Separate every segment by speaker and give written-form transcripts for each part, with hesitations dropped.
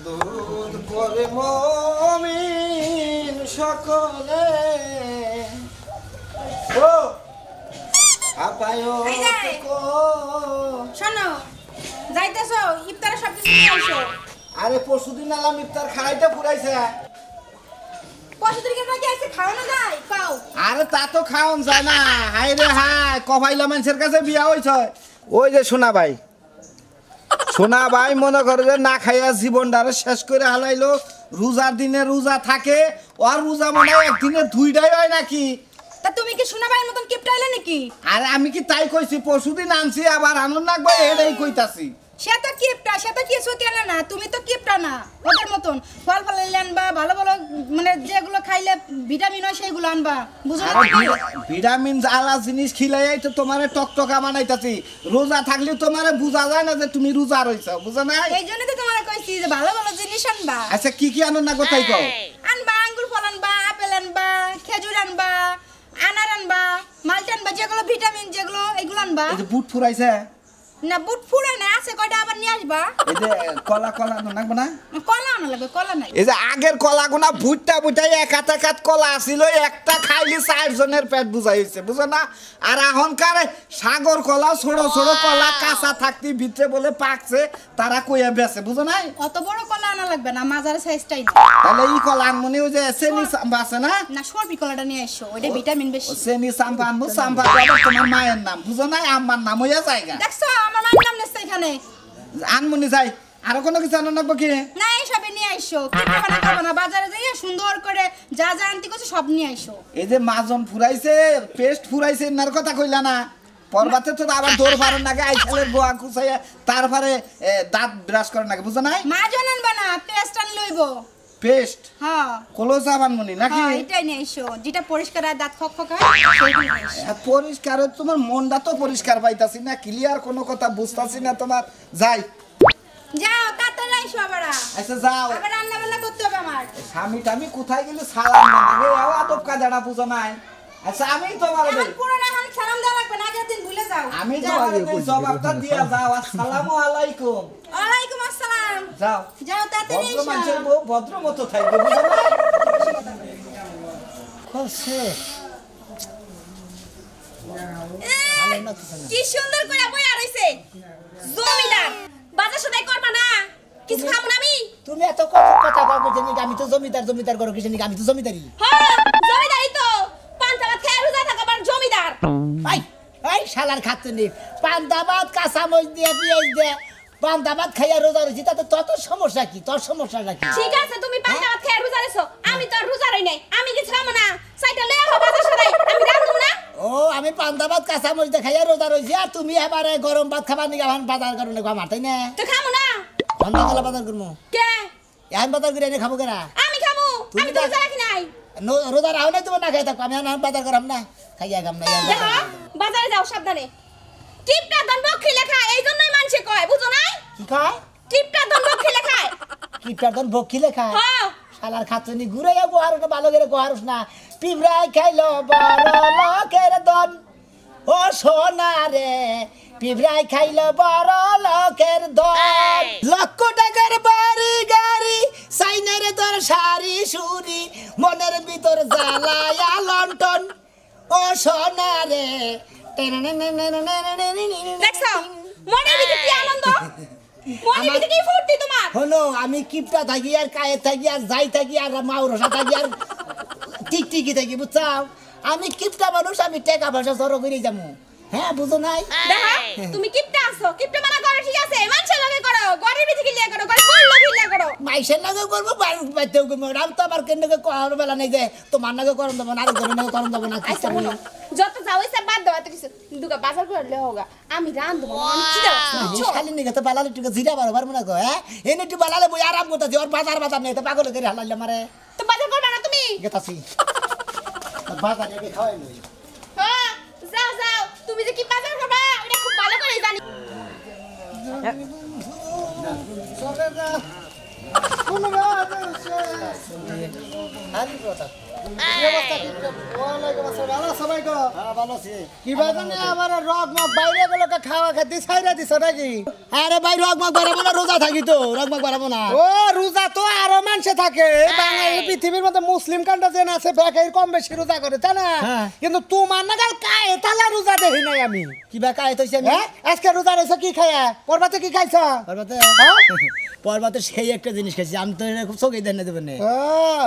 Speaker 1: দুধ করে মমিন সকলে ও আপায়ো
Speaker 2: শোনো যাইতেছো ইফতারে সব কিছু নিয়ে আসো।
Speaker 1: আরে পরশুদিন আলাম ইফতার খাইতে পুরাইছে।
Speaker 2: পরশুদিন নাকি এসে খাওয়ানো যায় পাও?
Speaker 1: আরে তা তো খাওন যায় না। হাই রে হাই কফাইলা মানুষের কাছে বিয়া হইছে। ওই যে সোনা ভাই মনে করে যে না খাইয়া জীবনটারে শেষ করে হালাইলো। রোজার দিনে রোজা থাকে আর রোজা মনে হয় একদিনে দুইটাই হয় নাকি।
Speaker 2: তা তুমি কি সোনা ভাইয়ের মতন কিপটাইলে নাকি?
Speaker 1: আরে আমি কি তাই কইছি, পরশুদিন আনছি আবার আনন্দ লাগবে এটাই কইতাছি।
Speaker 2: সে তো কিপটা, সে তো কিছু কেনে না, তুমি তো কিপটা না ওদের মতন। ফল ফল আনবা, ভালো ভালো মানে যেগুলো খাইলে ভিটামিন হয় সেগুলো আনবা, বুঝো না?
Speaker 1: ভিটামিন আলা জিনিস খিলাই তো তোমারে টকটকা বানাইতাছি। রোজা থাকলে তোমারে বুঝা যায় না যে তুমি রোজা রইছো, বুঝো না?
Speaker 2: এই জন্য তো তোমারে কইছি যে ভালো ভালো জিনিস আনবা।
Speaker 1: আচ্ছা কি আনো না কোথায় কও?
Speaker 2: আনবা আঙ্গুর ফল আনবা, আপেল আনবা, খেজুর আনবা, আনার আনবা, মালটা আনবা, যেগুলো ভিটামিন যেগুলো এগুলো আনবা।
Speaker 1: এই যে বুট ফুরাইছে
Speaker 2: না, বুট ফুরাই না, আছে কয়টা আবার নিয়ে আসবা।
Speaker 1: এই যে কলা আনো লাগবে না?
Speaker 2: কলা আনা লাগবে, কলা নাই।
Speaker 1: এই যে আগের কলাগুনা বুটটাই এক হাত কলা আছিল, একটা খাইলি 4 জনের পেট বুঝাই হইছে, বুঝো না? আর এখনকার সাগর কলা ছোট ছোট কলা কাঁচা থাকতে ভিতরে বলে পাকছে তারা কইয়া বেছে, বুঝো না?
Speaker 2: অত বড় কলা আনা লাগবে না, মাঝারি সাইজটাই।
Speaker 1: তাহলে এই কলা আনমনি ওই যে চেনি সাম্বা আছে না?
Speaker 2: না, সরবি কলাটা নিয়ে এসো, ওইটা ভিটামিন বেশি।
Speaker 1: চেনি সাম্বা আনবো, সাম্বা তোমার মায়ের নাম, বুঝো না? আমার নাম হইয়া জায়গা।
Speaker 2: দেখছো আমার মায়ের নাম নেছে এখানে।
Speaker 1: আনমনি যাই, আরো কোনো কিছু আনো লাগবো কি?
Speaker 2: না, এই সবে নিয়ে আইসো। কি খাবে না, বাজারে যাইয়া সুন্দর করে যা যা আনতে কইছো সব নিয়ে আইসো।
Speaker 1: এই যে মাজন ফুরাইছে, পেস্ট ফুরাইছে, এনার কথা কইলা না? পরবাতে তো আবার দৌড় ফারেন নাকি আইছালের বোয়া কুচাইয়া তারপরে দাঁত ব্রাশ করেন নাকি, বুঝো নাই?
Speaker 2: মাজন আনবা না, পেস্ট আন লইব।
Speaker 1: পেস্ট?
Speaker 2: হ্যাঁ।
Speaker 1: কলসা বানমনি নাকি?
Speaker 2: হ্যাঁ, এটাই নিয়ে আইসো, যেটা পরিষ্কার আর দাঁত খকখক হয় সেইটাই নিয়ে আইসো।
Speaker 1: পরিষ্কার তোমার মনটা তো পরিষ্কার পাইতাছি না, ক্লিয়ার কোনো কথা বুঝতাছি না তোমার। যাই
Speaker 2: যাও কাতার আইসো আবার।
Speaker 1: আচ্ছা যাও,
Speaker 2: আবার রান্না বান্না করতে হবে আমার।
Speaker 1: স্বামী কোথায় গেলে সালাম না রে, আদব কায়দাটা বুঝো নাই? আচ্ছা আমি তোমার
Speaker 2: এখন পুরোনো এখন সালাম দেওয়া লাগবে না, আগের দিন ভুলে যাও।
Speaker 1: আমি তোমার জবাবটা দিয়া যাও। আসসালামু আলাইকুম।
Speaker 2: ওয়ালাইকুম আসসালাম।
Speaker 1: যাও
Speaker 2: যাও তাড়াতাড়ি
Speaker 1: ভদ্র
Speaker 2: এসো।
Speaker 1: মানুষের বউ ভদ্র মতো থাকবে, বুঝো না? কসে
Speaker 2: কি সুন্দর করে বই আর হইছে। জমিদার বাজার সদাই করবা না, কিছু খাবো না আমি।
Speaker 3: তুমি এত কথা কও যে আমি তো জমিদার করো কিসে আমি তো জমিদারি।
Speaker 2: হ্যাঁ, জমিদারই তো। পান্তা ভাত খেয়ে রোজা থাকা আবার জমিদার।
Speaker 3: এই শালার খাচ্ছে নি পান্তা ভাত কাঁচা মরিচ দিয়ে পেঁয়াজ দিয়ে পান্তা ভাত খাইয়া রোজা রইছি, তাতে তত সমস্যা কি? তোর সমস্যাটা কি?
Speaker 2: ঠিক আছে, তুমি পান্তা ভাত খেয়ে রোজা রইছো, আমি তো রোজা রই নাই, আমি কিছু খাবো না। সাইটা লয়ে আও বাজার সদাই, আমি রাঁধবো না।
Speaker 3: ও আমি পান্তা ভাত কাঁচা মরিচ দিয়ে খাইয়া রোজা রইছি, আর তুমি এবারে গরম ভাত খাবার নিয়ে এখন বাজার করো না আমার, তাই না?
Speaker 2: তো খাবো না
Speaker 3: সন্ধ্যাবেলা বাজার করবো
Speaker 2: কে?
Speaker 3: এখন বাজার করে এনে খাবো কেনা?
Speaker 2: আমি খাবো, আমি তো রোজা রাখি নাই।
Speaker 3: রোজা রাখো নাই তোমার না খাই থাকো, আমি এখন বাজার করাম না, খাইয়া খাম না।
Speaker 2: দেখো বাজারে যাও সাবধানে। কিপটা দন বক্ষি লেখা, এই জন্যই মানুষে কয়, বুঝো না?
Speaker 3: কি খায়?
Speaker 2: কিপটা দন বক্ষি লেখা।
Speaker 3: কিপটার দন বক্ষি লেখা?
Speaker 2: হ্যাঁ।
Speaker 3: শালার খাতুনি ঘুরে যাবো আর ভালো করে কোহারস না। পিঁপড়াই খাইলো বড় লোকের দন, ও সোনা রে পিঁপড়াই খাইলো বড় লোকের দন। লক্ষ টাকার বাড়ি গাড়ি সাইনারে তোর শাড়ি সুরি, মনের ভিতর জ্বালায়া লন্ঠন, ও সোনা রে।
Speaker 2: দেখছো মনের ভিতরে কি আনন্দ, মনের ভিতরে কি ফুর্তি তোমার।
Speaker 3: হলো আমি কিপটা থাকি আর কায়ে থাকি আর যাই থাকি আর মাউরসা থাকি আর টিকটিকি থাকি, বুঝছাও? আমি কিপটা মানুষ, আমি টাকা পয়সা জড়ো করে যাবো। হ্যাঁ বুঝো নাই?
Speaker 2: দেখো তুমি কিপটা আছো, কিপটা মানা করো ঠিক আছে, মানুষের লগে করো, ঘরের ভিতরে কি লিয়া করো, ঘরে বল লগে লিয়া করো।
Speaker 3: মাইসের লগে করবো, বাইতেও করবো, আমি তো আবার কেন করার বেলা নেই যে তোমার নাকি করন দেবো না, আরেকজনের নাকি করন দেবো না।
Speaker 2: আচ্ছা বলো, যত যাও ইচ্ছা বাদ দাও, এত কিছু দুগা বাজার করে লয়ে হোগা, আমি রাঁধবো, আমি কি দাও
Speaker 3: খালি নিকে তো বালালে একটু জিরা বারো পারবো না গো। হ্যাঁ এনে একটু বালালে বই আরাম করতেছি, ওর বাজার নেই তো পাগল করে হালাইলে মারে।
Speaker 2: তো বাজার করবে না তুমি?
Speaker 3: গেতাছি বাজার আগে খাওয়াই লই।
Speaker 2: হ্যাঁ যাও যাও, তুমি যে কি বাজার করবা এটা খুব ভালো করে জানি।
Speaker 3: আরে ভাই রগমগ বাড়াবো না, রোজা থাকি তো, রগমগ বাড়াবো না।
Speaker 1: ও রোজা তো আরো মানুষে থাকে বাঙালি পৃথিবীর মধ্যে মুসলিম কান্ট্রি যেন আছে বেকার কম বেশি রোজা করে তাই না
Speaker 3: হ্যাঁ।
Speaker 1: কিন্তু তোমার না কাল কায়ে তালা রোজা দেখি নাই আমি
Speaker 3: কিবা কায় তৈছে আমি
Speaker 1: হ্যাঁ আজকে রোজা রয়েছে কি খায়া পরবাতে কি খাইছ
Speaker 3: পর্বতে
Speaker 1: হ্যাঁ?
Speaker 3: পর্বতে সেই একটা জিনিস খাইছি, আমি তো এটা খুব চোখে দেন দেবেন না।
Speaker 1: ও,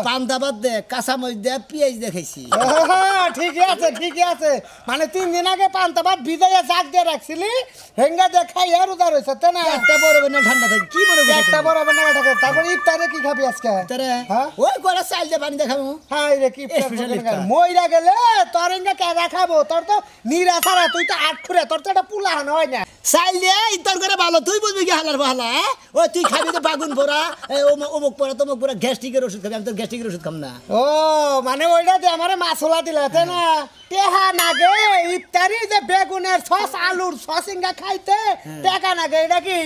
Speaker 3: পান্তা ভাত দে, কাঁচা মরিচ দে, পেঁয়াজ দিয়ে খাইছি।
Speaker 1: ও, ঠিকই আছে ঠিকই আছে মানে 3 দিন আগে পান্তা ভাত ভিজাইয়া জাগ দিয়ে রাখছিলি হেঙ্গা দিয়ে খাইয়া রোজা রয়েছে তাই না
Speaker 3: একটা বড় বেনা ঠান্ডা থাকে কি মনে করছো
Speaker 1: একটা বড় বানা থাকে তারপর ইফতারে কি খাবি আজকে
Speaker 3: তারে
Speaker 1: হ্যাঁ?
Speaker 3: ওই করে চাল দিয়ে পানি দেখাবো।
Speaker 1: হাই রে কি
Speaker 3: Special ইফতার।
Speaker 1: মইরা গেলে তোর এঙ্গা কেডা খাবো তোর তো নিরা ছাড়া তুই তো আট খুঁড়ে তোর তো এটা পুলাহান হয় না
Speaker 3: চাল দিয়ে ইফতার করে ভালো, তুই বুঝবি কি হালার বাহালা? ওই তুই খাবি তো বাগুন পোড়া, অমুক পোড়া তমুক পোড়া, গ্যাস্ট্রিকের ওষুধ খাবি, আমি তো গ্যাস্ট্রিকের ওষুধ খাম না।
Speaker 1: ও মানে ওইটা দিয়ে আমার মাছলা দিলা তাই না টেহা নাগে ইফতারি যে বেগুনের সস আলুর সসিঙ্গা খাইতে টেকা নাগে এটা কি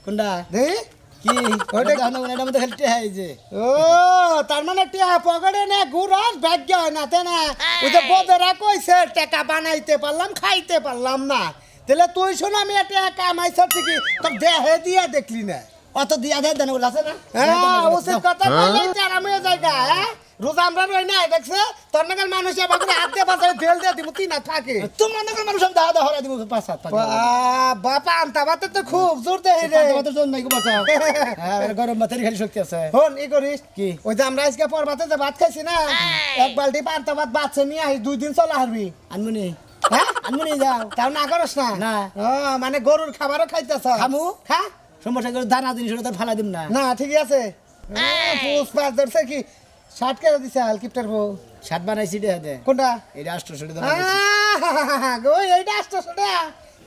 Speaker 3: কোনটা
Speaker 1: দেই
Speaker 3: কি
Speaker 1: ওটা
Speaker 3: ওটা জানো না, এটা মধ্যে খেলতে হয় যে
Speaker 1: ও তার মানে টেহা পকেটে না গুড়াস ভাগ্য হয় না তাই না ওই যে বদেরা কইছে টাকা বানাইতে পারলাম খাইতে পারলাম না তাহলে তুই শোন আমি একটা কামাইছ ঠিকই তোর দেহে দিয়া দেখলি না
Speaker 3: অত দিয়া দেয় দেন আছে না।
Speaker 1: হ্যাঁ উচিত কথা বললে আরাম হয়ে জায়গা হ্যাঁ রোজা আমরা রই না দেখছে তোর নাগাল মানুষ এবার করে হাত দিয়ে পাশে ঢেল দিয়ে দিব তুই না থাকে
Speaker 3: তোমার নগর মানুষ আমি দাওয়া দাওয়া দিব 5-7
Speaker 1: বাবা আনতা বাতে তো খুব জোর দেয় রে
Speaker 3: তোমাদের জন্য নাকি বাঁচাও। হ্যাঁ গরম ভাতের খালি শক্তি আছে।
Speaker 1: হন ই করিস
Speaker 3: কি?
Speaker 1: ওই যে আমরা আজকে পরবাতে যে ভাত খাইছি না এক বালতি পান্তা ভাত বাচ্চা নিয়ে আসি 2 দিন চলে হারবি
Speaker 3: আনমুনি
Speaker 1: হ্যাঁ
Speaker 3: আনমুনি যাও
Speaker 1: তাও না করস না
Speaker 3: না।
Speaker 1: ও মানে গরুর খাবারও খাইতেছ
Speaker 3: খামু
Speaker 1: খা
Speaker 3: সমস্যা করে দানা জিনিস ওটা ফালা দিম না।
Speaker 1: না ঠিকই আছে পুষ পাঁচ ধরছে কি 60 কেজি দিছে হালকিপটার বউ
Speaker 3: সাত বানাইছি দে দে
Speaker 1: কোনটা
Speaker 3: এটা 800 টাকা
Speaker 1: গো এইটা 800 টাকা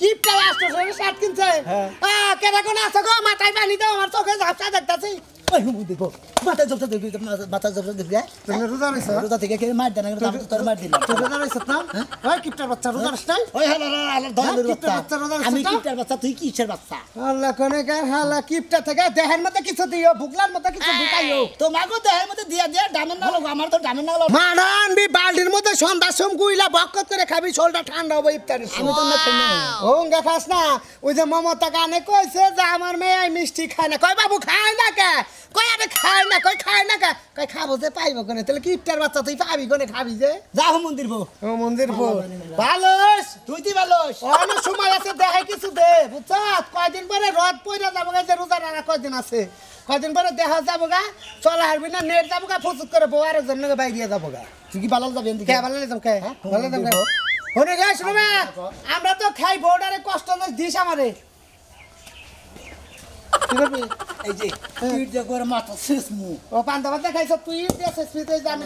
Speaker 1: কিপটা 800 টাকা শার্ট কিনছে
Speaker 3: হ্যাঁ।
Speaker 1: কেডা কোন আছে গো মাথায় পানি দাও আমার চোখে ঝাপসা দেখতাছি
Speaker 3: ওই হুম দেখো মাথা জবটা দেখবি মাথা জবটা দেখবি
Speaker 1: তুমি রোজা রইছ
Speaker 3: রোজা থেকে কে মার দেন আমি তোর মার দিলাম।
Speaker 1: তুই রোজা রইছ না ওই কিপটার বাচ্চা রোজা রইছ নাই
Speaker 3: ওই হালা হালা ধরে
Speaker 1: কিপটার বাচ্চা রোজা রইছ
Speaker 3: আমি কিপটার বাচ্চা তুই কিসের বাচ্চা?
Speaker 1: আল্লাহ কোনে কার হালা কিপটা থেকে দেহের মধ্যে কিছু দিও বুকলার মধ্যে কিছু ঢুকাইও
Speaker 3: তোমাকে দেহের মধ্যে দিয়া দিয়া ডামের না লাগো, আমার তো ডামের না লাগো।
Speaker 1: মারান বি বালতির মধ্যে সন্ধ্যার সম গুইলা বকত করে খাবি শোলটা ঠান্ডা হবে ইফতারের
Speaker 3: আমি তো না খাই না।
Speaker 1: ওঙ্গা খাস না ওই যে মমতা গানে কইছে যে আমার মেয়ে মিষ্টি খায় না কই বাবু খায় না কে কই আরে খায় না কই খায় না কে কই খাবো যে পাইবো কোনে তাহলে কি ইফতার বাচ্চা তুই পাবি কোনে খাবি যে
Speaker 3: যাও মন্দির বউ
Speaker 1: ও মন্দির বউ ভালোস
Speaker 3: তুই দি ভালোস
Speaker 1: অনেক সময় আছে দেখাই কিছু দে বুঝছাস কয়দিন পরে রদ পইরা যাবো গা যে রোজা রাখা কয়দিন আছে কয়দিন পরে দেখা যাবো গা চলা হারবি না নেট যাবো গা ফুসুক করে বউ আর জন্য বাইরিয়া যাবো গা
Speaker 3: তুই কি ভালো যাবে
Speaker 1: কে ভালো নিলাম কে ভালো নিলাম কে হনে যাস রুমে আমরা তো খাই বউডারে কষ্ট না দিস আমারে কি করবি
Speaker 3: এই যে তুই যে করে মাথা শেষ মু
Speaker 1: ও পান্তা ভাত খাইছ তুই দেশে স্মিতে আমি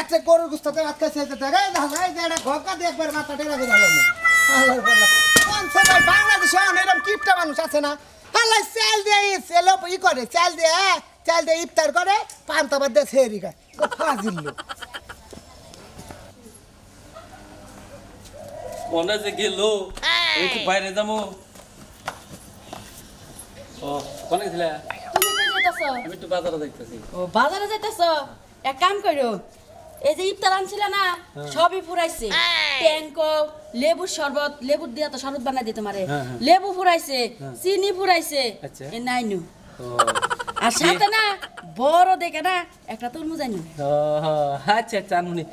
Speaker 1: একটা গরুর গুস্তাতে ভাত খাইছে এটা দেখা যায় যে এটা ঘকা দিয়ে একবার মাথা টেরা করে গেল আল্লাহর বল্লা কোন সবাই বাংলাদেশে এরকম কিপটা মানুষ আছে না আল্লাহ চাল দিয়ে সেলো ই করে চাল দিয়ে ইফতার করে পান্তা ভাত দিয়ে ছেড়ি খায় ফাজিল লোক
Speaker 4: মনে যে গেল একটু বাইরে যাবো ও কোনে গেছিলা
Speaker 2: তুমি কই যাইতাছো
Speaker 4: আমি একটু বাজারে দেখতেছি
Speaker 2: ও বাজারে যাইতাছো এক কাম করো এই যে ইফতার আনছিল না সবই ফুরাইছে ট্যাঙ্ক লেবুর শরবত লেবুর দিয়া তো শরবত বানাই দিতে মারে লেবু ফুরাইছে চিনি ফুরাইছে
Speaker 4: আচ্ছা।
Speaker 2: এ নাইনু
Speaker 4: ও
Speaker 2: আর সাথে না বড় দেখে না একটা তরমুজ আইনু
Speaker 4: আচ্ছা আচ্ছা আনমনি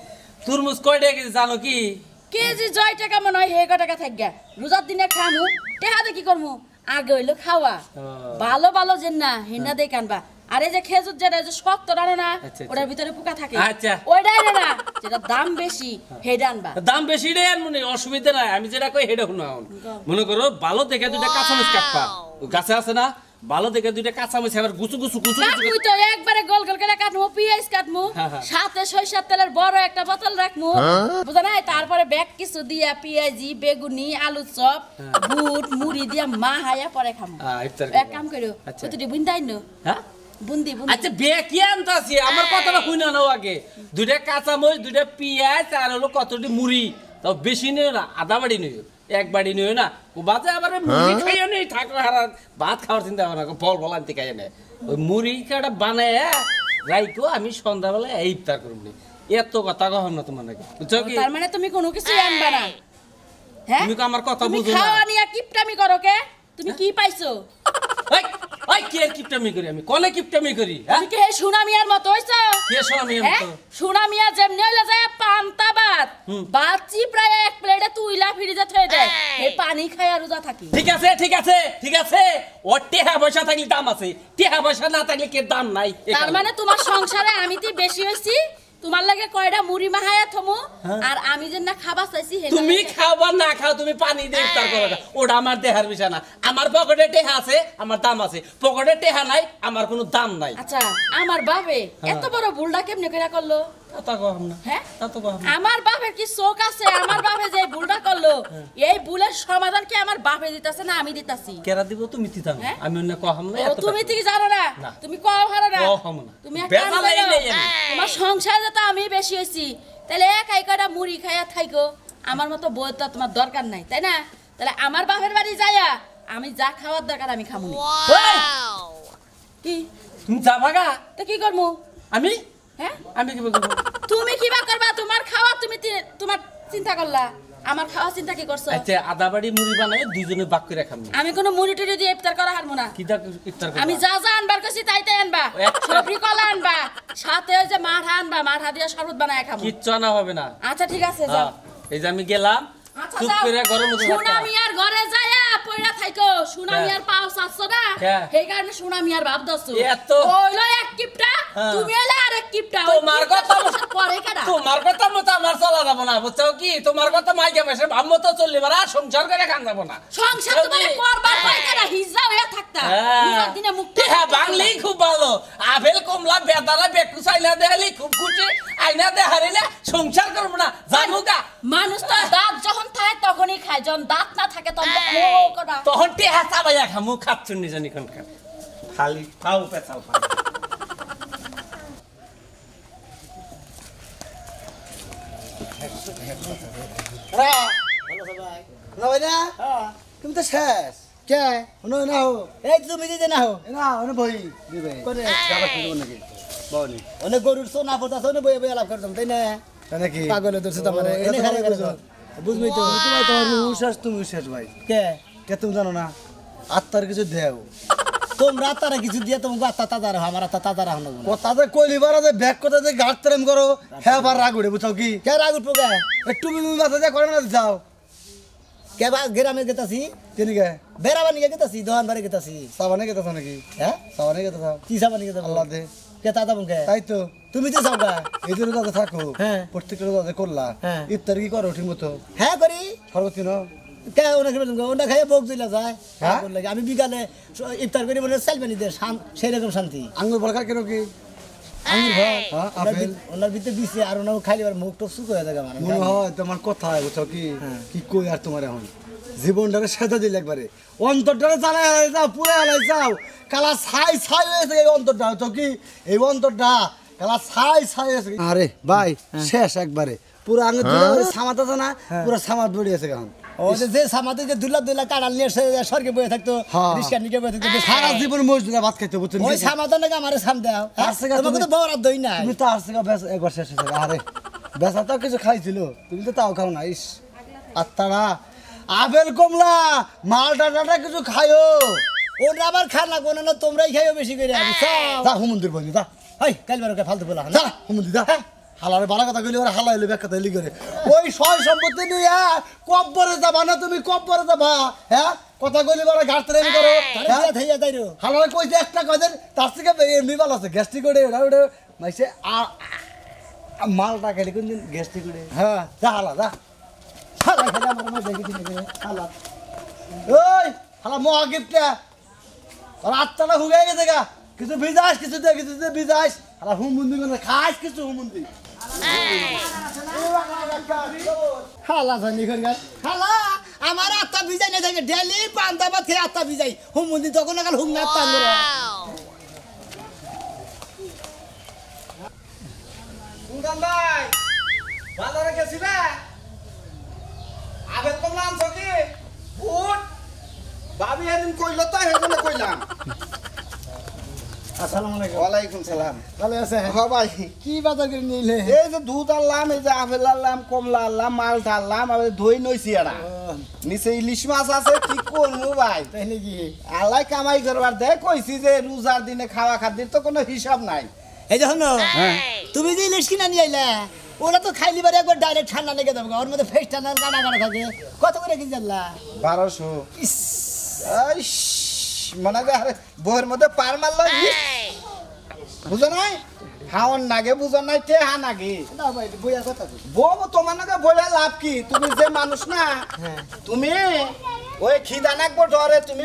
Speaker 4: তুরমুজ কয়টা কেজি জানো কি
Speaker 2: কেজি 6 টাকা মনে হয় হে টাকা থাকগা রোজার দিনে খামু টেহাতে কি করমু আগে হইলো খাওয়া ভালো ভালো যে না হিনা দেখ আনবা আরে যে খেজুর যেটা যে শক্ত রানো না
Speaker 4: আচ্ছা,
Speaker 2: ওটার ভিতরে পোকা থাকে
Speaker 4: আচ্ছা।
Speaker 2: ওইটাই না যেটা দাম বেশি হেডা আনবা
Speaker 4: দাম বেশি রে আনমনি অসুবিধা নাই আমি যেটা কই হেডা শুনো মনে করো ভালো দেখে দুইটা কাঁচামরিচ কাটবা ওই গাছে আছে না ভালো দেখে দুইটা কাঁচামরিচ আবার গুছু গুছু গুছু গুছু
Speaker 2: কাটমু তো একবারে গোল গোল করে কাটমু পেঁয়াজ কাটমু
Speaker 4: হ্যাঁ।
Speaker 2: সাথে সরিষার তেলের বড় একটা বোতল রাখমু বুঝা নাই তারপরে ব্যাগ কিছু দিয়া পেঁয়াজি বেগুনি আলু চপ বুট মুড়ি দিয়া মা হায়া পরে খামু
Speaker 4: ইফতার
Speaker 2: এক কাম করো
Speaker 4: আচ্ছা।
Speaker 2: তুই বুন্দাই নো
Speaker 4: হ্যাঁ
Speaker 2: বুন্দি বুন্দি
Speaker 4: আচ্ছা বে কি আনতাছি আমার কথাটা কইনা নাও আগে দুইটা কাঁচামরিচ দুইটা পেঁয়াজ আর হলো কতটি মুড়ি তাও বেশি নিও না আধা বাড়ি নিও এক বাড়ি নিও না ও বাজে আবার মুড়ি খাইও নেই ঠাকুর হারা ভাত খাওয়ার চিন্তা ভাবনা ফল ফল আনতে খাইয়ে নেয় ওই মুড়ি কাটা বানায় রাইকো আমি সন্ধ্যাবেলা ইফতার করব এত কথা কহন না তোমার নাকি বুঝছো কি
Speaker 2: তার মানে তুমি কোনো কিছু আনবা না হ্যাঁ
Speaker 4: তুমি কি আমার কথা
Speaker 2: তুমি
Speaker 4: বুঝো না
Speaker 2: খাওয়া নিয়া কিপটামি করো কে তুমি কি পাইছো
Speaker 4: ওই ওই কে কিপটামি করি আমি কোনে কিপটামি করি হ্যাঁ
Speaker 2: তুমি কি হে সুনামিয়ার মতো হইছো
Speaker 4: কে শোনামি আমি
Speaker 2: হ্যাঁ
Speaker 4: তো
Speaker 2: সুনামিয়া যেমনি হইলা যায় পান্তা ভাত বাচ্চি প্রায় এক প্লেটে তুইলা ফ্রিজে থয়ে যায় এই পানি খাই আর রোজা থাকি
Speaker 4: ঠিক আছে ঠিক আছে ঠিক আছে ও টেহা পয়সা থাকলে দাম আছে টেহা পয়সা না থাকলে কে দাম নাই
Speaker 2: তার মানে তোমার সংসারে আমি তি বেশি হইছি তোমার লাগে কয়টা মুড়ি মাহায়া থমু আর আমি যে না খাবা চাইছি হে
Speaker 4: তুমি খাওয়া না খাও তুমি পানি দিয়ে ইফতার করো না ওটা আমার দেহার বিষয় না আমার পকেটে টেহা আছে আমার দাম আছে পকেটে টেহা নাই আমার কোনো দাম নাই
Speaker 2: আচ্ছা আমার বাপে এত বড় ভুলটা কেমনে কইরা করলো
Speaker 4: তা কম না
Speaker 2: হ্যাঁ
Speaker 4: তা তো কম
Speaker 2: আমার বাপের কি শোক আছে আমার বাপে যে ভুলটা করলো এই ভুলের সমাধান কি আমার বাপে দিতাছে না আমি দিতাছি
Speaker 4: কেরা দিব তুমি দিতাম
Speaker 2: হ্যাঁ?
Speaker 4: আমি অন্য কম না
Speaker 2: ও তুমি ঠিক জানো না
Speaker 4: না।
Speaker 2: তুমি কও হারো না
Speaker 4: কম না
Speaker 2: তুমি এক কাম
Speaker 4: বেজালাই
Speaker 2: করো,
Speaker 4: নেই আমি।
Speaker 2: তোমার সংসারে তো আমি বেশি হইছি তাহলে একাই কয়টা মুড়ি খাইয়া থাইকো আমার মতো বই তো তোমার দরকার নাই তাই না তাহলে আমার বাপের বাড়ি যাইয়া আমি যা খাওয়ার দরকার আমি খামু না
Speaker 4: এই,
Speaker 2: কি
Speaker 4: তুমি যাবা গা
Speaker 2: তো কি করমু
Speaker 4: আমি
Speaker 2: হ্যাঁ
Speaker 4: আমি কি বলবো
Speaker 2: তুমি কিবা করবা তোমার খাওয়া তুমি তোমার চিন্তা করলা আমার খাওয়া চিন্তা কি করছো
Speaker 4: আচ্ছা আদা বাড়ি মুড়ি বানাই দুইজনে বাক করে খাম
Speaker 2: আমি কোনো মুড়ি টুড়ি দিয়ে ইফতার করা হারমু না
Speaker 4: কি দা ইফতার করব
Speaker 2: আমি যা যা আনবার কইছি তাই তাই আনবা
Speaker 4: একটা-
Speaker 2: সবরি কলা আনবা সাথে ওই যে মাঠা আনবা মাঠা দিয়ে শরবত বানায় খাবো
Speaker 4: কিচ্ছু আনা হবে না
Speaker 2: আচ্ছা ঠিক আছে যাও
Speaker 4: এই যে আমি গেলাম
Speaker 2: আচ্ছা
Speaker 4: চুপ
Speaker 2: যাও
Speaker 4: করে গরম মতো
Speaker 2: সুনামি আর ঘরে যায়া পয়রা থাইকো সুনামি আর পাও চাচ্ছো না
Speaker 4: হ্যাঁ।
Speaker 2: সেই কারণে সুনামি আর ভাব দছো
Speaker 4: এত
Speaker 2: ওইলো এক কিপটা
Speaker 4: হ্যাঁ।
Speaker 2: তুমি এলে আর এক কিপটা
Speaker 4: তোমার কথা
Speaker 2: পরে কেডা
Speaker 4: তোমার কথা মতো আমার চলা যাব না বুঝছো কি তোমার কথা মাইকে বসে ভাব মতো চললে মারা সংসার করে খান যাব না
Speaker 2: সংসার তোমারে করবার কয় কেডা হিজা হয়ে থাকতা হিজার দিনে মুক্ত
Speaker 4: হ্যাঁ বাংলি খুব ভালো আপেল কমলা বেদারা বেকু চাইনা দেখালি খুব খুশি আইনা দেখারিলে সংসার করবো না জানো গা
Speaker 2: মানুষ তো দাঁত যখন থাকে তখনই খায় যখন দাঁত না থাকে তখন করা
Speaker 4: তখন টেহা চাবাইয়া খামু খাচ্ছুন নিজনি কোনখান খালি খাও পেছাও খাও
Speaker 5: তুমি তো শেষ
Speaker 3: কে
Speaker 5: শোনো না হো
Speaker 3: এই তুমি দিতে না হো
Speaker 5: না ওনে বই দিবে
Speaker 3: করে
Speaker 5: যাবা শুনবো নাকি বউনি
Speaker 3: অনেক গরুর সোনা পড়তাছে অনেক বয়ে বয়ে লাভ করতাম তাই না
Speaker 5: তাই নাকি
Speaker 3: পাগল ধরছে তোমার এনে খারে বুঝবি তো
Speaker 5: তোমার তোমার তুমি শেষ ভাই
Speaker 3: কে
Speaker 5: কে তুমি জানো না আত্মার কিছু দেও
Speaker 3: তোমরা তারা কিছু দিয়ে তোমাকে আত্মা তাজা রাখো আমার আত্মা তাজা রাখো না
Speaker 5: কথাতে কইলি বারা যে ব্যাগ কথা যে গাড় প্রেম করো হ্যাঁ বার রাগ উঠে বুঝাও কি
Speaker 3: কে রাগ উঠবো কে
Speaker 5: একটু মাথা দিয়ে করে না যাও
Speaker 3: কে বা গ্রামে গেতাছি
Speaker 5: তিনি গে
Speaker 3: বেড়াবানি গেতাছি দোকান বাড়ি গেতাছি
Speaker 5: সাবানে গেতেছ নাকি
Speaker 3: হ্যাঁ
Speaker 5: সাবানে গেতেছ
Speaker 3: কি সাবানি গেতাম
Speaker 5: আল্লাহ দে
Speaker 3: কে তাতা বঙ্কে
Speaker 5: তাই তো
Speaker 3: তুমি তো যাও গা
Speaker 5: এই যে রোজাতে থাকো
Speaker 3: হ্যাঁ।
Speaker 5: প্রত্যেকটা রোজাতে করলা
Speaker 3: হ্যাঁ।
Speaker 5: ইফতার কি করো ঠিক মতো
Speaker 3: হ্যাঁ করি
Speaker 5: সর্বতিন
Speaker 3: কে ওনা খেয়ে ওনা খাইয়ে বোক দিলা যায়
Speaker 5: হ্যাঁ?
Speaker 3: পাগল লাগে। আমি বিকালে ইফতার করি বলে সেলবানি দে সেই রকম শান্তি
Speaker 5: আঙ্গুর বলকা কেন কি
Speaker 3: আঙ্গুর ভাই
Speaker 5: হ্যাঁ, আপেল।
Speaker 3: ওনার ভিতরে দিছে আর ওনার খাইলে আর মুখ টুক শুকো হয়ে থাকে
Speaker 5: মনে হয় তোমার কথা বুঝছো কি কি কই আর তোমার এখন জীবনটারে সেদা দিলে একবারে অন্তরটারে চালাই হালাই যাও পুরে হালাই যাও কালা ছাই ছাই হয়েছে এই অন্তরটা বুঝছো কি এই অন্তরটা কালা ছাই ছাই হয়েছে আরে ভাই শেষ একবারে পুরো আঙুর দিলে সামাত আছে না পুরো সামাত বেরিয়ে আছে এখন
Speaker 3: ও যে সামাতে যে দুলা দুলা কাটাল নিয়ে সরকে বয়ে থাকতো
Speaker 5: হ্যাঁ।
Speaker 3: রিস্কা নিকে বয়ে থাকতো
Speaker 5: সারা জীবন মসজিদে ভাত খাইতে বুঝছো
Speaker 3: ওই সামাতে নাকি আমারে সাম দাও
Speaker 5: তার থেকে
Speaker 3: তোমাকে তো বড় দই না
Speaker 5: তুমি তো আসছে একবার শেষ হয়েছে আরে বেচা তো কিছু খাইছিল তুমি তো তাও খাও না ইস আত্মারা আপেল কমলা মালটা টাটা কিছু খাইও
Speaker 3: ওরা আবার খানা কোনা না তোমরাই খাইও বেশি করে আমি সব
Speaker 5: যা হুমন্দির বলি যা
Speaker 3: হাই কালবার ওকে ফালতু বলা
Speaker 5: যা হুমন্দি যা হালারে বালা কথা কইলে ওরা হালা হইলে ব্যাখ্যা তাইলি করে ওই সয় সম্পত্তি নিয়ে কব্বরে যাবা না তুমি কব্বরে যাবা হ্যাঁ কথা কইলে বড় ঘাট ট্রেন করো
Speaker 3: তারে
Speaker 5: হ্যাঁ?
Speaker 3: দিয়া থাইয়া তাইরো
Speaker 5: হালারে কইছে একটা কইছেন তার থেকে এমনি ভালো আছে গ্যাস্ট্রিক করে ওটা ওটা মাইছে মালটা খেলে কোনদিন গ্যাস্ট্রিক করে হ্যাঁ যা হালা যা
Speaker 3: হালা খাইলে আমার মা দেখি দিনে হালা
Speaker 5: ওই হালা মহাগিফটটা আর আত্মাটা হুগাই গেছে গা কিছু ভিজাস কিছু দে ভিজাস হালা হুমুন্দি করে খাস কিছু হুমুন্দি
Speaker 3: হালা জানি খনগার হালা আমার আত্মা ভিজাই না থাকে ডেলি পান্তা ভাত খেয়ে আত্মা ভিজাই হুম মন্দি তখন কাল হুম না আত্মা আনবো
Speaker 1: সুলতান ভাই বাজারে গেছিলে আপেল কমলা আনছো কি উঠ ভাবি এদিন কইলো তো সেজন্য কইলাম
Speaker 3: আসসালামু আলাইকুম
Speaker 1: ওয়ালাইকুম সালাম।
Speaker 3: ভালো আছে
Speaker 1: হ ভাই,
Speaker 3: কি বাজার করে নিলে
Speaker 1: এই যে দুধ আনলাম, এই যে আপেল আনলাম, কমলা আনলাম, মালটা আনলাম, আর দই নইছি এরা। নিচে ইলিশ মাছ আছে, কি করবো ভাই?
Speaker 3: তাইলে কি
Speaker 1: আল্লাহ কামাই করবার দেয়, কইছি যে রোজার দিনে খাওয়া খাদ্যের তো কোনো হিসাব নাই।
Speaker 3: এই দেখো না তুমি যে ইলিশ কিনা নিয়ে আইলা ওরা তো খাইলি বারে একবার ডাইরেক্ট ঠান্ডা লেগে যাবে ওর মধ্যে ফেস ঠান্ডা গানা গানা থাকে কত করে কি জানলা
Speaker 1: 1200। মনে হয় আরে বইয়ের মধ্যে পার মারলো, বুঝো নাই? হাওন নাগে, বুঝো নাই? টেহা নাগে।
Speaker 3: না ভাই বইয়া কথা
Speaker 1: বউ তোমার নাকি বলে লাভ কি? তুমি যে মানুষ না, তুমি ওই খিদা নাকবো ধরে, তুমি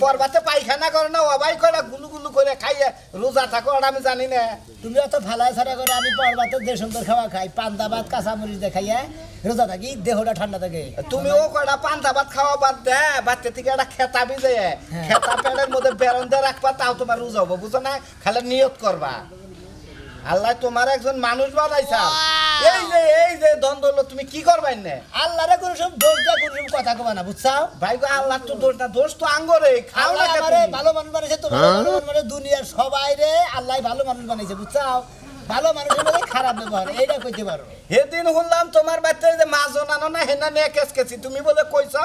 Speaker 1: পরবাতে পায়খানা করো না, অবাই করে গুলু গুলু করে খাইয়ে রোজা থাকো, আর আমি জানি না।
Speaker 3: তুমি অত ফালাই ছাড়া করে আমি পরবাতে যে সুন্দর খাওয়া খাই পান্তা ভাত কাঁচা মরিচ দেখাইয়া রোজা থাকি দেহটা ঠান্ডা থাকে
Speaker 1: তুমি ও কয়টা পান্তা ভাত খাওয়া বাদ দে, বাচ্চা থেকে একটা খেতা বিজে, খেতা পেটের মধ্যে বেরন দিয়ে রাখবা, তাও তোমার রোজা হবো, বুঝো না? খালি নিয়ত করবা। আল্লাহ তোমার একজন মানুষ বানাইছা, এই যে দ্বন্দ্ব, তুমি কি করবাই না?
Speaker 3: আল্লাহরে কোনো সব দোষ দেয়া কোনো সব কথা কবা না বুঝছাও
Speaker 1: ভাই গো, আল্লাহ তো দোষ না, দোষ তো আঙ্গরে। খাও না
Speaker 3: আল্লাহ
Speaker 1: কে
Speaker 3: আমারে
Speaker 1: তুমি?
Speaker 3: ভালো মানুষ বানাইছে তোমার ভালো মানুষ মানে দুনিয়ার সবাই রে আল্লাহ ভালো মানুষ বানাইছে বুঝছাও ভালো মানুষের মধ্যে খারাপ ব্যবহার এইটা কইতে পারো
Speaker 1: সেদিন শুনলাম তোমার বাচ্চার যে মাজন আনো না, হেনা নিয়ে কেছি, তুমি বলে কইছ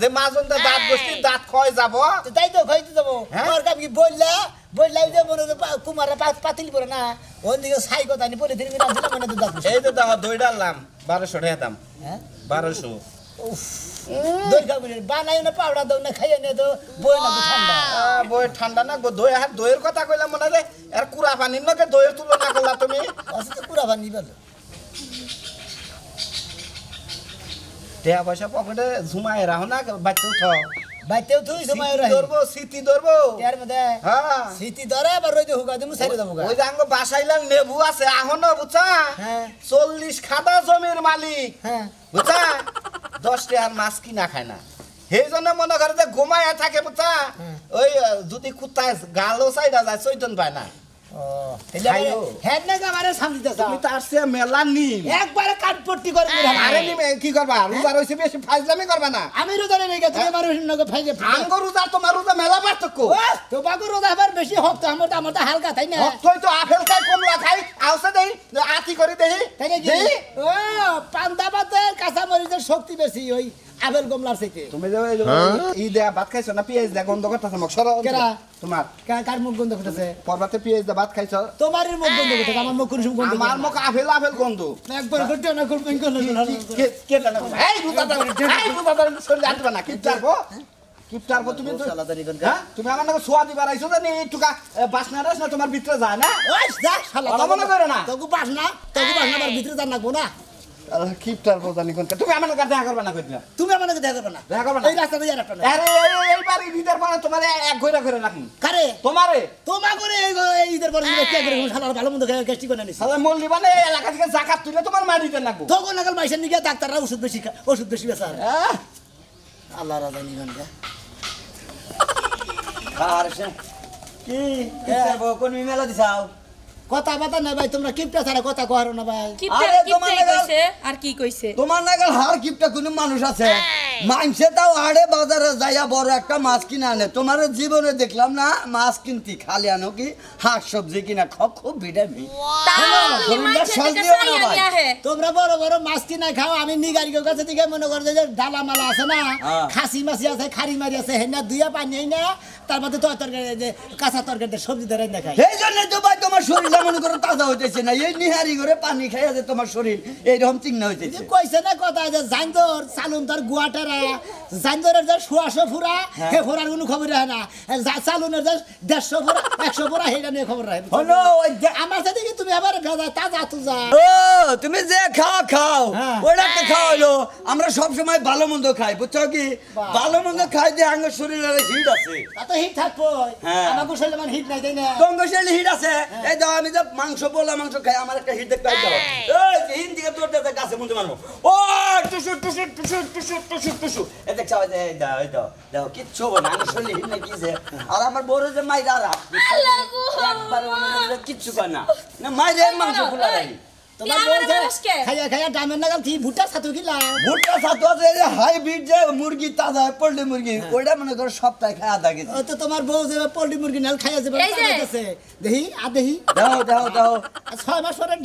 Speaker 1: যে মাজন দাঁত বসতি দাঁত ক্ষয় যাব।
Speaker 3: তো তাই তো খাইতে যাবো
Speaker 1: হ্যাঁ?
Speaker 3: তোমার কাম কি বললাই যে মনে কুমারে পাতিল পরে না ওর দিকে সাই কথা নি বলে দিন রাখছিলাম মনে তো দাঁত
Speaker 1: এই তো দেখো দই ডাললাম 1200 টাকা দাম।
Speaker 3: হ্যাঁ
Speaker 1: 1200।
Speaker 3: দই খাবি বানাই না পাউডার দাও না খাইয়ে নে তো বই না ঠান্ডা
Speaker 1: বই ঠান্ডা না, দই আর দইয়ের কথা কইলাম মনে হয় আর কুড়া পানির নকে দইয়ের তুলনা করলা তুমি।
Speaker 3: অসুস্থ পুরা বানি বলো
Speaker 1: টাকা পয়সা পকেটে ঝুমাই রাখো না, বাচ্চা উঠ।
Speaker 3: বাইতেও তুই সময় রাখি
Speaker 1: ধরবো, স্মৃতি ধরবো।
Speaker 3: এর মধ্যে
Speaker 1: হ্যাঁ,
Speaker 3: স্মৃতি ধরে আবার রই দে হুকা দিমু সাইরে যাবো
Speaker 1: ওই যে আঙ্গ বাসাইলাম নেবু আছে আহনো, বুঝছা?
Speaker 3: হ্যাঁ
Speaker 1: 40 খাতা জমির মালিক,
Speaker 3: হ্যাঁ
Speaker 1: বুঝছা? 10 টাকার মাছ কিনা খায় না, সেই জন্য মনে করে যে ঘুমায় থাকে, বুঝছা? ওই যদি কুত্তায় গালো সাইডা যায় চৈতন পায় না। খাইও।
Speaker 3: হেড না আমারে সামলিতে
Speaker 1: তুমি তো আসছে মেলা নিম,
Speaker 3: একবারে কাটপট্টি করে
Speaker 1: আরে নিমে কি করবা? রোজা রইছে, বেশি ফাইজলামি করবা না।
Speaker 3: আমি রোজারে নেই তুমি আমার নগে ফাইজে
Speaker 1: আঙ্গ রোজা তোমার রোজা মেলা পার্থক্য।
Speaker 3: তো বাগু রোজা আবার বেশি হোক তো আমার তো হালকা তাই না
Speaker 1: তুই তো আপেল খাই, কমলা খাই, আউসে দেই, আতি করে দেই,
Speaker 3: তাই নাকি ও পান্তা ভাতে কাঁচা মরিচের শক্তি বেশি ওই আপেল কমলার থেকে
Speaker 1: তুমি যে ই দেয়া ভাত খাইছো না, পেঁয়াজ দেয়া গন্ধ করতেছে মুখ সর।
Speaker 3: কেরা?
Speaker 1: তোমার
Speaker 3: কার মুখ গন্ধ করতেছে
Speaker 1: পর্বতে পেঁয়াজ দেয়া ভাত খাইছো,
Speaker 3: তোমার মুখ গন্ধ করতেছে আমার মুখ কোন সময় গন্ধ
Speaker 1: আমার মুখ আপেল আপেল গন্ধ।
Speaker 3: একবার করতে না করবে কোন
Speaker 1: কে জানে? এই রোজাদার, এই রোজাদার শরীরে আটবে না, কি চারবো? কি চারবো তুমি? হ্যাঁ? তুমি আমার নাকি সোয়া দিবার আইছো জানি, একটুকা বাসনা রাস না তোমার ভিতরে যায় না?
Speaker 3: ওই যা শালা
Speaker 1: ওরা মনে করে না।
Speaker 3: তোকে বাস না আমার ভিতরে জান লাগবো না
Speaker 1: কি চারবো জানি কোন? তুমি আমার নাকি দেখা করবে না কইলা?
Speaker 3: তুমি আমার নাকি দেখা করবে না
Speaker 1: দেখা করবে না?
Speaker 3: এই রাস্তাতে যার একটা না
Speaker 1: আরে এইবার ঈদের পরে তোমার এক ঘইরা করে রাখুন
Speaker 3: কারে
Speaker 1: তোমারে।
Speaker 3: তোমা করে এই ঈদের পরে কে করে শালার ভালো মন্দ খেয়ে কেষ্টি করে নিছি
Speaker 1: তাহলে মল্লি মানে এলাকা থেকে জাকাত তুলে তোমার মাটিতে রাখবো।
Speaker 3: তখন নাগাল মাইসের নিকে ডাক্তাররা ওষুধ বেশি বেচার আল্লাহ রাজা নিগন
Speaker 6: আর সে কি কোন মেলা দিছাও
Speaker 3: কথা বাতা না ভাই তোমরা কিপটা ছাড়া কথা কহারো না ভাই
Speaker 6: আরে তোমার নাগাল
Speaker 2: আর কি কইছে?
Speaker 6: তোমার নাগাল হার কিপটা কোন মানুষ আছে মাইনসে তাও আড়ে বাজারে যাইয়া বড় একটা মাছ কিনে আনে তোমার জীবনে দেখলাম না মাছ কিনতি খালি আনো কি শাক সবজি কিনা খুব ভিটামিন
Speaker 3: তোমরা বড় বড় মাছ কিনা খাও আমি নিগারির কাছে দিকে মনে করো যে ডালা মালা আছে না খাসি মাছি আছে খারি মারি আছে হেনা দুইয়া পানি না তার মধ্যে তো তরকারি যে কাঁচা তরকারি সবজি ধরে না খাই
Speaker 6: এই জন্য তো ভাই তোমার শরীর মনে করো তাজা হইতেছে না এই নিহারি করে পানি খাইয়া যে তোমার শরীর এইরকম চিহ্ন হইতেছে
Speaker 3: কইছে না কথা যে জাইন্দর চালুন তার গুয়াটারা জাইন্দরের যে 100 ফুরা হে ফুরার কোনো খবর রাখে না চালুনের যে 150 ফুরা 100 ফুরা হেটা নিয়ে খবর রাখে
Speaker 6: হলো
Speaker 3: আমার সাথে কি তুমি আবার ভেজা তাজা তুজা
Speaker 6: ও তুমি যে খাও ওইটা তো খাওয়াইলো আমরা সব সময় ভালো মন্দ খাই বুঝছো কি ভালো মন্দ খাই যে আমার শরীরে হিট আছে
Speaker 3: তা তো হিট থাকবো আমাকে শরীরে মানে হিট নাই তাই না
Speaker 6: তোমার শরীরে হিট আছে এই দাও আমি যে মাংস বলা মাংস খাই আমার একটা হিট দেখতে দাও এই যে হিট দিকে তোর দেখতে গাছে মধ্যে মারবো ও টুসু এই দেখ চাও এই দাও দাও কিচ্ছু হবে না আমার শরীরে হিট নাই কিছে আর আমার বড় যে মাইরা একবার কিচ্ছু কর না মাইরে মাংস ফুলা রাখি
Speaker 3: তোমার
Speaker 2: আমার
Speaker 3: বউ যে
Speaker 2: মানুষকে
Speaker 3: খাইয়া খাইয়া ডামের নাগাল তুই ভুট্টা ছাতু কিলা
Speaker 6: ভুট্টা ছাতু আছে এই যে হাইব্রিড যে মুরগি তাজা পোল্ট্রি মুরগি ওইটা মনে করো সপ্তাহে খায় আধা কেজি
Speaker 3: ও তো তোমার বউ যে পোল্ট্রি মুরগি নাল খাইয়া যাবে
Speaker 2: এই যে।
Speaker 3: দেখি দেখি
Speaker 6: দাও দাও দাও
Speaker 3: 6 মাস পরে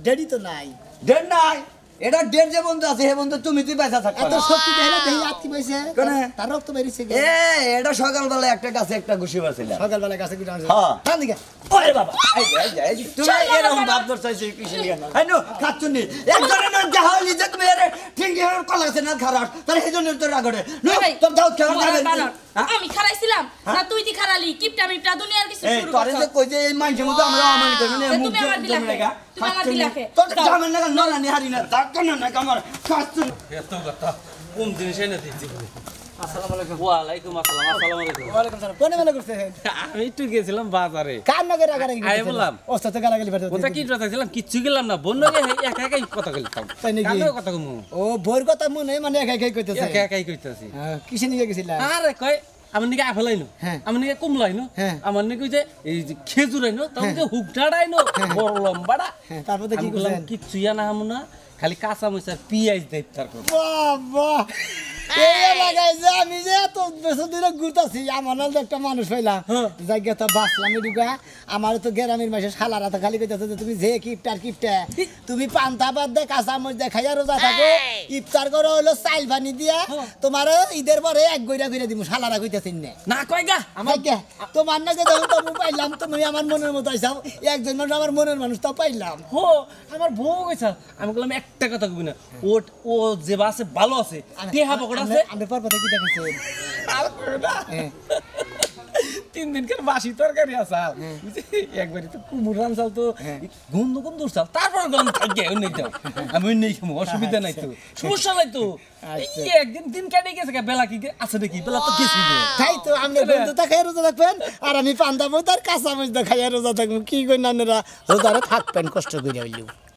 Speaker 3: ডেডি তো নাই
Speaker 6: ডেট নাই এটা ডেট যে বন্ধু আছে হে বন্ধু তুমি তুই পয়সা থাকবা
Speaker 3: এত শক্তি দেয় না দেখি আত্মি পাইছে
Speaker 6: কোনে?
Speaker 3: তার রক্ত বেরিয়েছে
Speaker 6: এ এটা সকালবেলা একটা গাছে একটা ঘুষি বাছিলাম
Speaker 3: সকালবেলা গাছে গুড়া আছে
Speaker 6: হ্যাঁ।
Speaker 3: হ্যাঁ দিকে
Speaker 6: ওরে বাবা এই তুমি এরকম ভাব ধরছাইছো কিসে কেন আইনো খাচ্ছুনি একজনের না যাহলি যে তুমি এর ঠিকই এর কলা আছে না খারাপ তাহলে হেজনের তো রাগড়ে নো
Speaker 2: ভাই,
Speaker 6: তোর দাও কেন
Speaker 2: আমার
Speaker 6: যাবে
Speaker 2: বানর। আমি খারাইছিলাম না তুই দি খারালি কিপটা মিপটা দুনিয়ার কিছু
Speaker 6: এই
Speaker 2: শুরু
Speaker 6: তোরে যে
Speaker 2: করছ
Speaker 6: কই যে এই মাইনছে মতো আমরা অমান করি না
Speaker 2: তুমি
Speaker 6: মুখ
Speaker 2: আমার দিলাকে,
Speaker 6: লাগা
Speaker 2: তুমি আমার দিলাকে।
Speaker 6: তোর জামেন না নরানি হারি না তার কেন না কামার খাচ্ছুনি
Speaker 4: এত কথা কোন জিনিস এনে দিচ্ছি আসসালামু আলাইকুম ওয়ালাইকুম আসসালাম আসসালামু আলাইকুম
Speaker 3: ওয়ালাইকুম সালাম কোনে মনে করছে
Speaker 4: আমি একটু গেছিলাম বাজারে
Speaker 3: কার নগে রাগারাগি
Speaker 4: আয় বললাম।
Speaker 3: ওস্তাদ তো গালাগালি বাড়তে
Speaker 4: ওটা কি কথা ছিলাম কিচ্ছু গেলাম না বন্য একা একাই কথা কইতাম
Speaker 3: তাই নাকি?
Speaker 4: কালো কথা কমু
Speaker 3: ও বইর কথা মনে মানে একা একাই কইতেছে
Speaker 4: একা একাই কইতাছি
Speaker 3: কিসে নিয়ে গেছিলা
Speaker 4: আরে কয় আমার নাকি আপেল আইনো
Speaker 3: হ্যাঁ।
Speaker 4: আমার নাকি কমলা আইনো
Speaker 3: হ্যাঁ।
Speaker 4: আমার নাকি ওই যে এই যে খেজুর আইনো তারপর যে হুকটাড়া আইনো বড় লম্বাটা
Speaker 3: হ্যাঁ, তারপর তো কি
Speaker 4: আমি বললাম
Speaker 3: করছেন?
Speaker 4: কিচ্ছু না হামু না খালি কাঁচা মরিচ আর পিঁয়াজ দেয় তার
Speaker 3: বাবা এই এলাকায় যে আমি যে এত বছর ধরে ঘুরতাছি আমার নাম একটা মানুষ পাইলাম জায়গা তো বাঁচলাম এদিকে আমার তো গ্রামের মাসে শালারা তো খালি কইতাছে যে তুমি যে কিপটা তুমি পান্তা ভাত দে কাঁচা মরিচ দে খাইয়া রোজা থাকো ইফতার করো হলো চাইল পানি দিয়া তোমার ঈদের পরে এক গইরা গইরা দিমু শালারা কইতাছেন না
Speaker 4: না কয় গা
Speaker 3: আমার তোমার নাকি যখন তবু পাইলাম তুমি আমার মনের মতো আইসাও একজন মানুষ আমার মনের মানুষ তো পাইলাম
Speaker 4: হো আমার বউ কইছা আমি বললাম একটা কথা কইবি না ও যে বাসে ভালো আছে দেহা পকড় আছে
Speaker 3: আমি পর্বতে কি দেখেছেন
Speaker 4: আর কইও না। 3 দিনকার বাসি তরকারি আসাল একবারই তো কুমুর রানসাল তো গন্ধ গন্ধ উঠছাল তারপর গন্ধ থাকে নেই যাও আমি নেই খামো অসুবিধা নাই তো সমস্যা নাই তো এই একদিন দিন কাটে গেছে বেলা কি আছে নাকি বেলা তো গেছি
Speaker 3: তাই তো আপনি বন্ধুটা খাই রোজা থাকবেন আর আমি পান্তা বই তার কাঁচা মরিচ খাইয়া রোজা থাকবো কি কই নানেরা রোজারে থাকবেন কষ্ট করে হইলেও